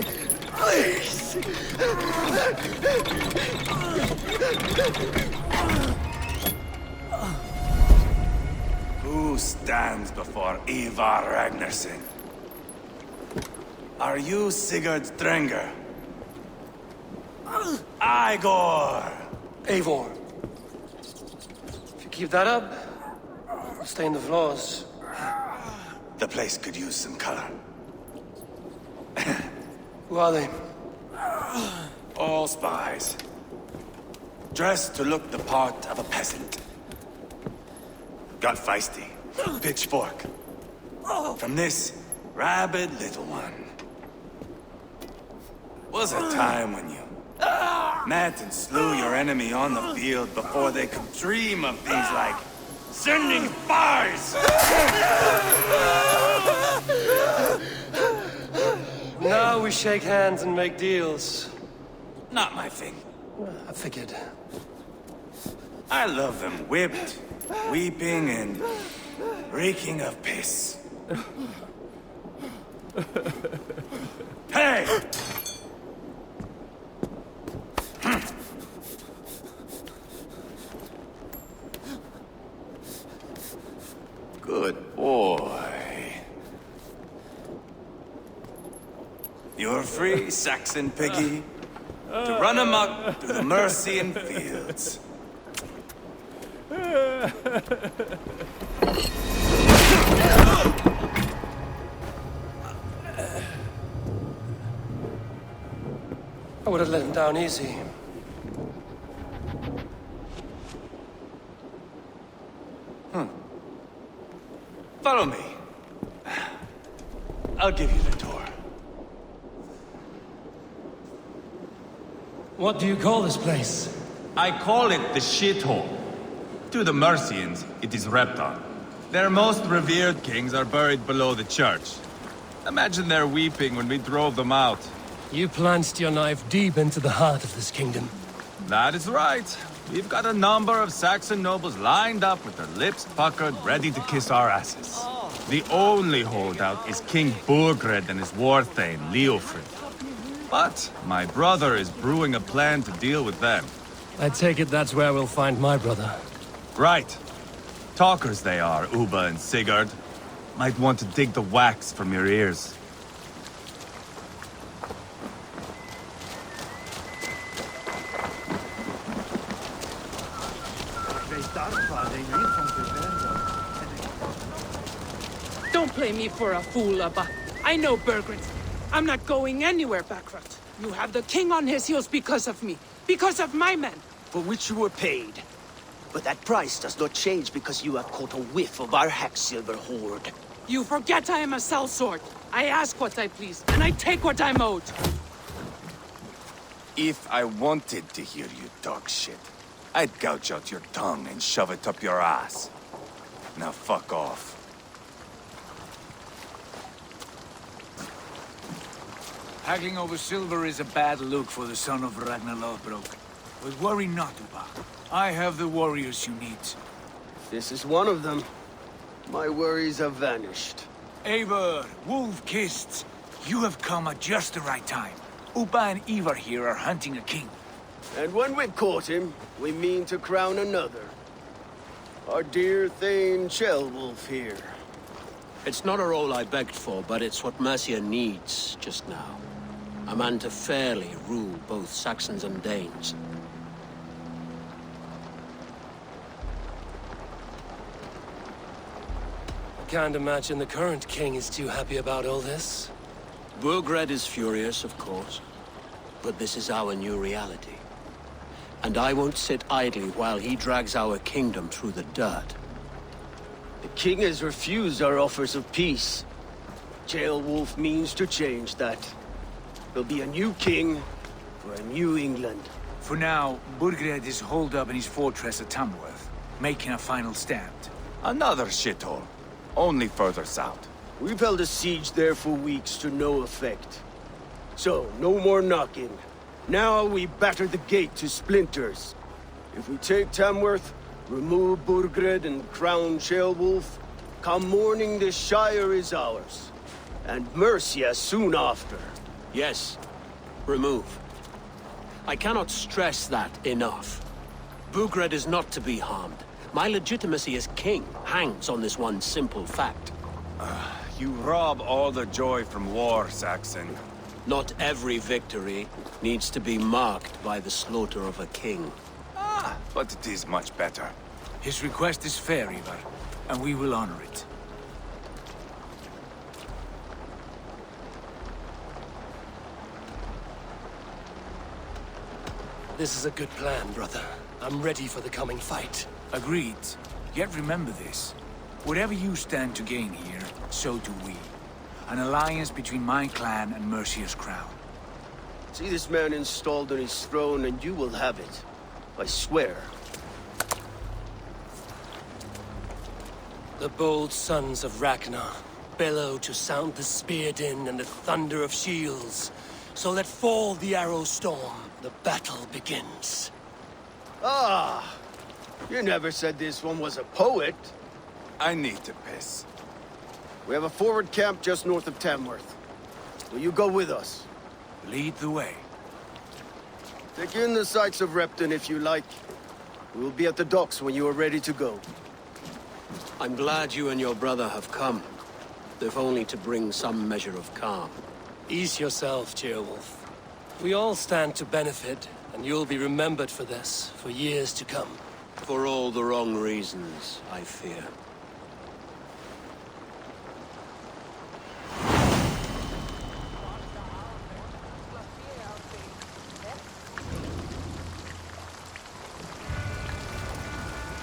Please! Who stands before Ivar Ragnarsson? Are you Sigurd Strenger? Igor! Eivor. If you keep that up, I'll stain the floors. The place could use some color. Who are they? All spies. Dressed to look the part of a peasant. Got feisty. Pitchfork. From this rabid little one. Was a time when you met and slew your enemy on the field before they could dream of things like sending spies! Now we shake hands and make deals. Not my thing. I figured. I love them whipped, weeping, and reeking of piss. Hey! Good boy. You're free, Saxon piggy, to run amok through the Mercian fields. I would have let him down easy. Follow me. I'll give you the tour. What do you call this place? I call it the shithole. To the Mercians, it is Repton. Their most revered kings are buried below the church. Imagine their weeping when we drove them out. You plunged your knife deep into the heart of this kingdom. That is right. We've got a number of Saxon nobles lined up with their lips puckered, ready to kiss our asses. The only holdout is King Burgred and his war thane, Leofrid. But my brother is brewing a plan to deal with them. I take it that's where we'll find my brother. Right. Talkers they are, Uba and Sigurd. Might want to dig the wax from your ears. Don't play me for a fool, Abba. I know Bergren. I'm not going anywhere bankrupt. You have the king on his heels because of me. Because of my men. For which you were paid. But that price does not change because you have caught a whiff of our Hacksilver hoard. You forget I am a sellsword. I ask what I please, and I take what I'm owed. If I wanted to hear you talk shit, I'd gouge out your tongue and shove it up your ass. Now fuck off. Haggling over silver is a bad look for the son of Ragnar Lothbrok. But worry not, Uba. I have the warriors you need. This is one of them. My worries have vanished. Eivor, Wolf-Kissed, you have come at just the right time. Uba and Ivar here are hunting a king. And when we've caught him, we mean to crown another. Our dear Thane Ceolwulf here. It's not a role I begged for, but it's what Mercia needs just now. A man to fairly rule both Saxons and Danes. I can't imagine the current king is too happy about all this. Burgred is furious, of course. But this is our new reality. And I won't sit idly while he drags our kingdom through the dirt. The king has refused our offers of peace. Ceolwulf means to change that. There'll be a new king for a new England. For now, Burgred is holed up in his fortress at Tamworth, making a final stand. Another shithole. Only further south. We've held a siege there for weeks to no effect. So, no more knocking. Now we batter the gate to splinters. If we take Tamworth, remove Burgred and crown Ceolwulf, come morning the Shire is ours. And Mercia soon after. Yes. Remove. I cannot stress that enough. Bugred is not to be harmed. My legitimacy as king hangs on this one simple fact. You rob all the joy from war, Saxon. Not every victory needs to be marked by the slaughter of a king. But it is much better. His request is fair, Ivar, and we will honor it. This is a good plan, brother. I'm ready for the coming fight. Agreed. Yet remember this. Whatever you stand to gain here, so do we. An alliance between my clan and Mercia's crown. See this man installed on his throne and you will have it. I swear. The bold sons of Ragnar bellow to sound the spear din and the thunder of shields. So let fall the arrow storm. The battle begins. Ah! You never said this one was a poet. I need to piss. We have a forward camp just north of Tamworth. Will you go with us? Lead the way. Take in the sights of Repton if you like. We will be at the docks when you are ready to go. I'm glad you and your brother have come, if only to bring some measure of calm. Ease yourself, Ceolwulf. We all stand to benefit, and you'll be remembered for this, for years to come. For all the wrong reasons, I fear.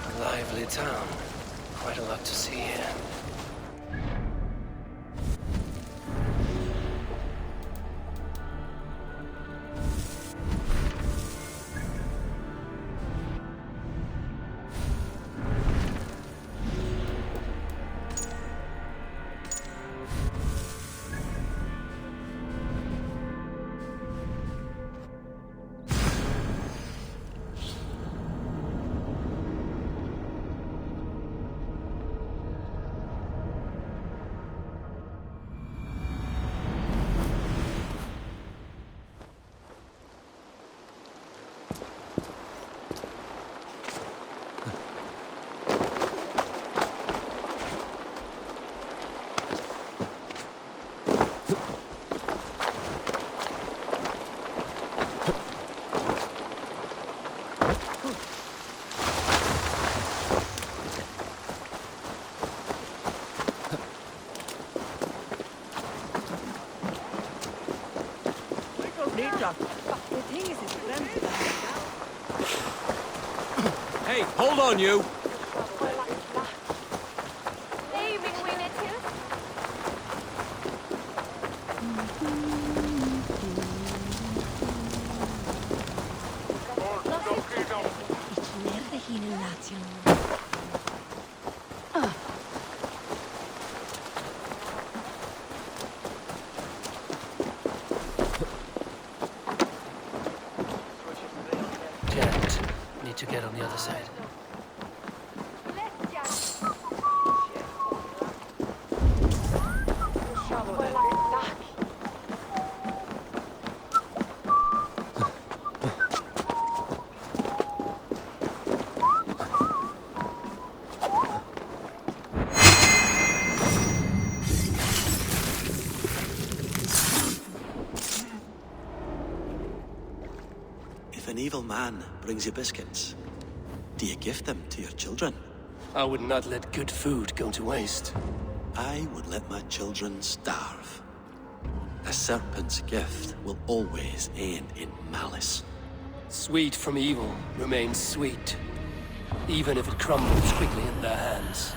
A lively town. Quite a lot to see here. Hey, hold on, you! Janet, need to get on the other side. If an evil man brings you biscuits, do you give them to your children? I would not let good food go to waste. I would let my children starve. A serpent's gift will always end in malice. Sweet from evil remains sweet, even if it crumbles quickly in their hands.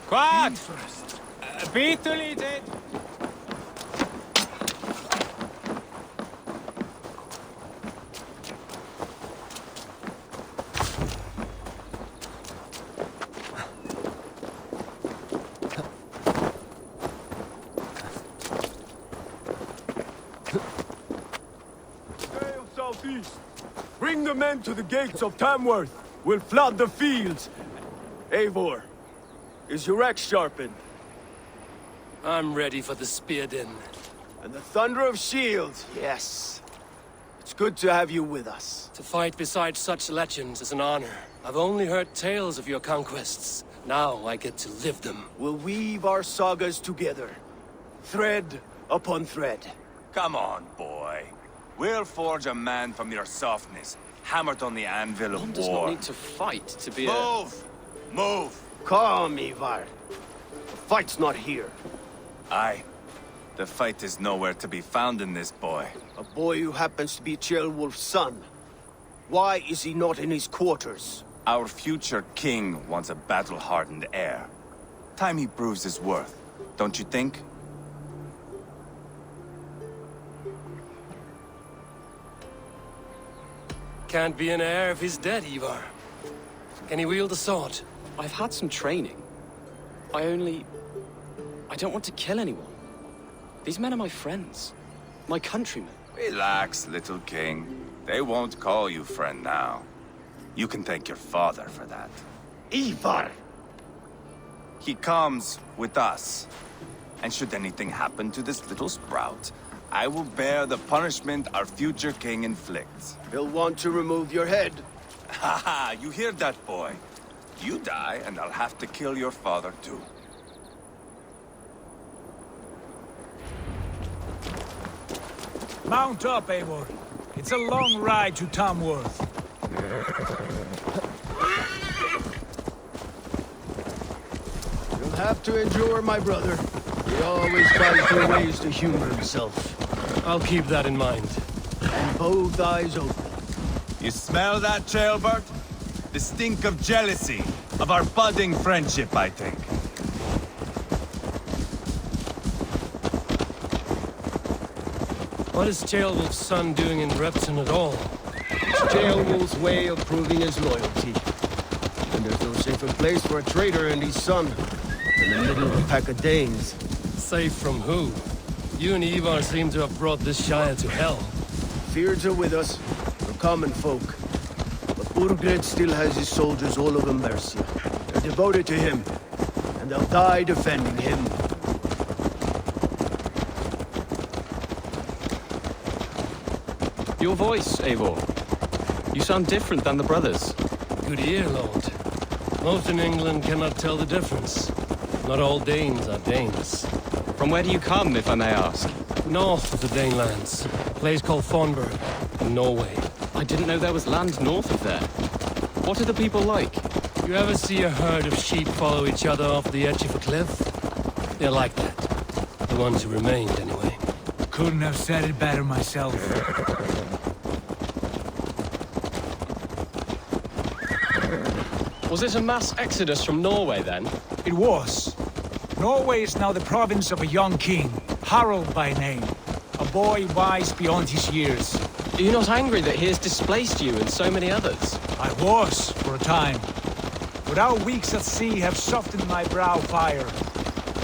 Quiet! Byte lite! Southeast. Bring the men to the gates of Tamworth. We'll flood the fields. Eivor, is your axe sharpened? I'm ready for the spear din. And the thunder of shields, yes. It's good to have you with us. To fight beside such legends is an honor. I've only heard tales of your conquests. Now I get to live them. We'll weave our sagas together. Thread upon thread. Come on, boy. We'll forge a man from your softness, hammered on the anvil of One does war. not need to fight to be Move! Move! Calm, Ivar. The fight's not here. Aye. The fight is nowhere to be found in this boy. A boy who happens to be Ceolwulf's son. Why is he not in his quarters? Our future king wants a battle-hardened heir. Time he proves his worth, don't you think? Can't be an heir if he's dead, Ivar. Can he wield a sword? I've had some training. I don't want to kill anyone. These men are my friends. My countrymen. Relax, little king. They won't call you friend now. You can thank your father for that. Ivar! He comes with us. And should anything happen to this little sprout, I will bear the punishment our future king inflicts. He'll want to remove your head. Haha, you hear that, boy? You die, and I'll have to kill your father, too. Mount up, Eivor. It's a long ride to Tamworth. You'll have to endure, my brother. He always finds new ways to humor himself. I'll keep that in mind. And both eyes open. You smell that, Ceolbert? The stink of jealousy, of our budding friendship, I think. What is Ceolwulf's son doing in Repton at all? It's Ceolwulf's way of proving his loyalty. And there's no safer place for a traitor and his son than the middle of a pack of Danes. Safe from who? You and Ivar seem to have brought this Shire to hell. Fears are with us. We're common folk. But Burgred still has his soldiers all over Mercia. They're devoted to him. And they'll die defending him. Your voice, Eivor. You sound different than the brothers. Good ear, Lord. Most in England cannot tell the difference. Not all Danes are Danes. From where do you come, if I may ask? North of the Danelands. A place called Thornburg, in Norway. I didn't know there was land north of there. What are the people like? You ever see a herd of sheep follow each other off the edge of a cliff? They're like that. The ones who remained, anyway. Couldn't have said it better myself. Was it a mass exodus from Norway, then? It was. Norway is now the province of a young king, Harald by name. A boy wise beyond his years. Are you not angry that he has displaced you and so many others? I was, for a time. But our weeks at sea have softened my brow fire.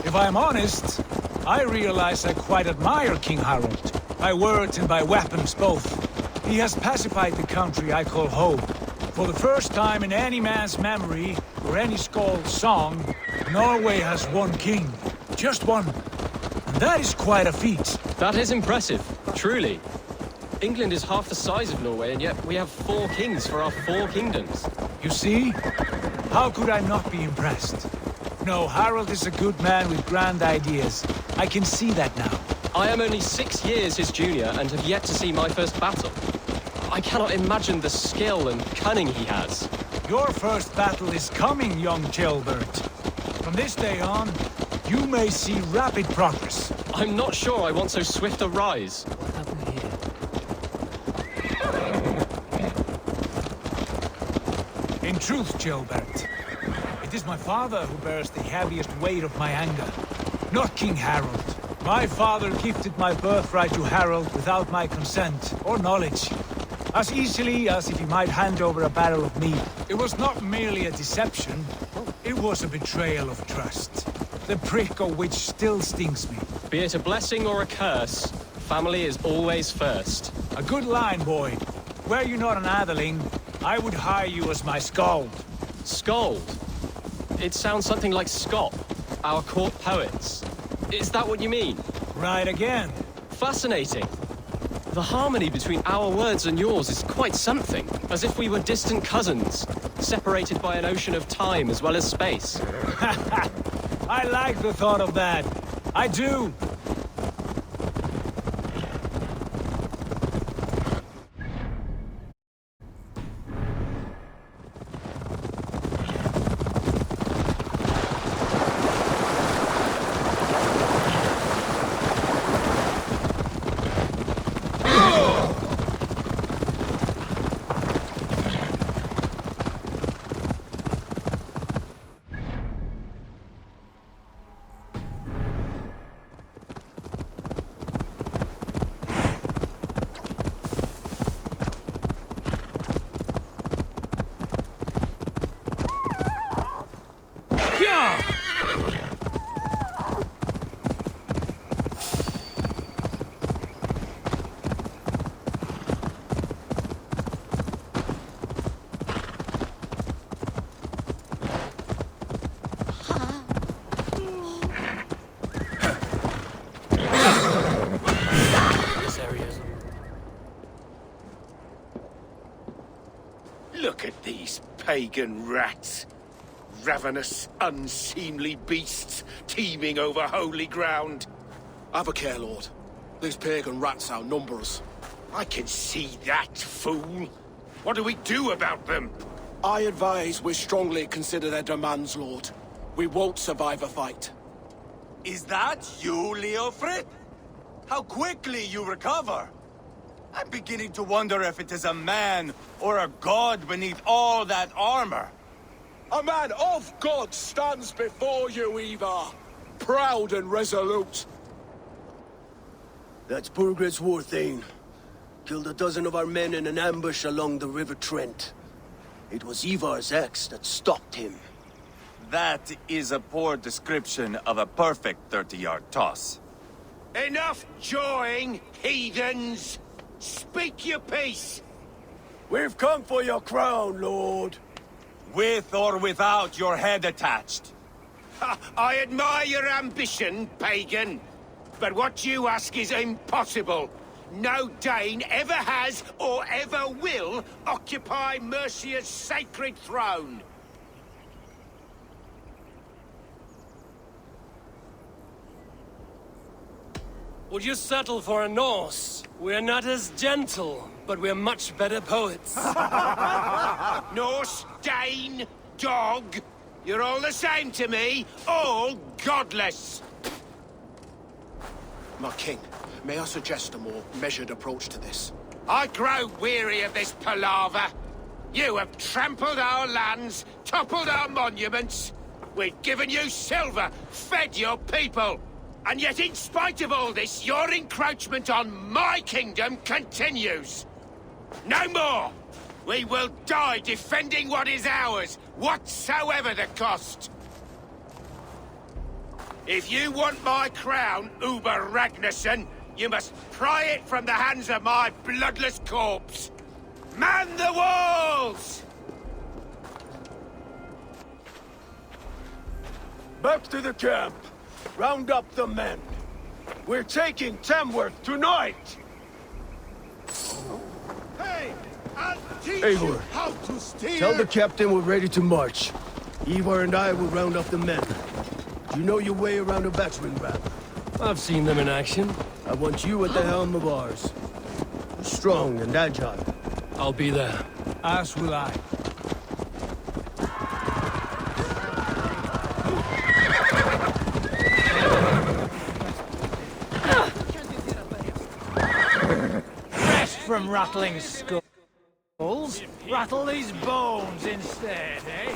If I'm honest, I realize I quite admire King Harald. By words and by weapons both. He has pacified the country I call home. For the first time in any man's memory, or any skald's song, Norway has one king. Just one. And that is quite a feat. That is impressive, truly. England is half the size of Norway, and yet we have 4 kings for our 4 kingdoms. You see? How could I not be impressed? No, Harald is a good man with grand ideas. I can see that now. I am only 6 years his junior and have yet to see my first battle. I cannot imagine the skill and cunning he has. Your first battle is coming, young Ceolbert. From this day on, you may see rapid progress. I'm not sure I want so swift a rise. What happened here? In truth, Ceolbert, it It is my father who bears the heaviest weight of my anger, not King Harold. My father gifted my birthright to Harold without my consent or knowledge, as easily as if he might hand over a barrel of meat. It was not merely a deception, it was a betrayal of trust, the prick of which still stings me. Be it a blessing or a curse, family is always first. A good line, boy. Were you not an atheling, I would hire you as my skald. Scold? It sounds something like Scott, our court poets. Is that what you mean? Right again. Fascinating. The harmony between our words and yours is quite something. As if we were distant cousins, separated by an ocean of time as well as space. I like the thought of that. I do. Look at these pagan rats. Ravenous, unseemly beasts teeming over holy ground. Have a care, Lord. These pagan rats outnumber us. I can see that, fool. What do we do about them? I advise we strongly consider their demands, Lord. We won't survive a fight. Is that you, Leofrid? How quickly you recover! I'm beginning to wonder if it is a man or a god beneath all that armor. A man of God stands before you, Ivar. Proud and resolute. That's Burgred's Warthane. Killed a dozen of our men in an ambush along the River Trent. It was Ivar's axe that stopped him. That is a poor description of a perfect 30-yard toss. Enough jawing, heathens! Speak your piece! We've come for your crown, Lord. With or without your head attached. Ha, I admire your ambition, pagan. But what you ask is impossible. No Dane ever has or ever will occupy Mercia's sacred throne. Would you settle for a Norse? We're not as gentle, but we're much better poets. Norse, Dane, dog. You're all the same to me. All godless. My king, may I suggest a more measured approach to this? I grow weary of this palaver. You have trampled our lands, toppled our monuments. We've given you silver, fed your people. And yet, in spite of all this, your encroachment on my kingdom continues. No more! We will die defending what is ours, whatsoever the cost. If you want my crown, Uber Ragnarsson, you must pry it from the hands of my bloodless corpse. Man the walls! Back to the camp. Round up the men. We're taking Tamworth tonight! Hey! I'll teach Eivor, you how to steer! Tell the captain we're ready to march. Ivar and I will round up the men. Do you know your way around a battering ram? I've seen them in action. I want you at the helm of ours. Strong and agile. I'll be there. As will I. Rest from rattling skulls. Rattle these bones instead, eh?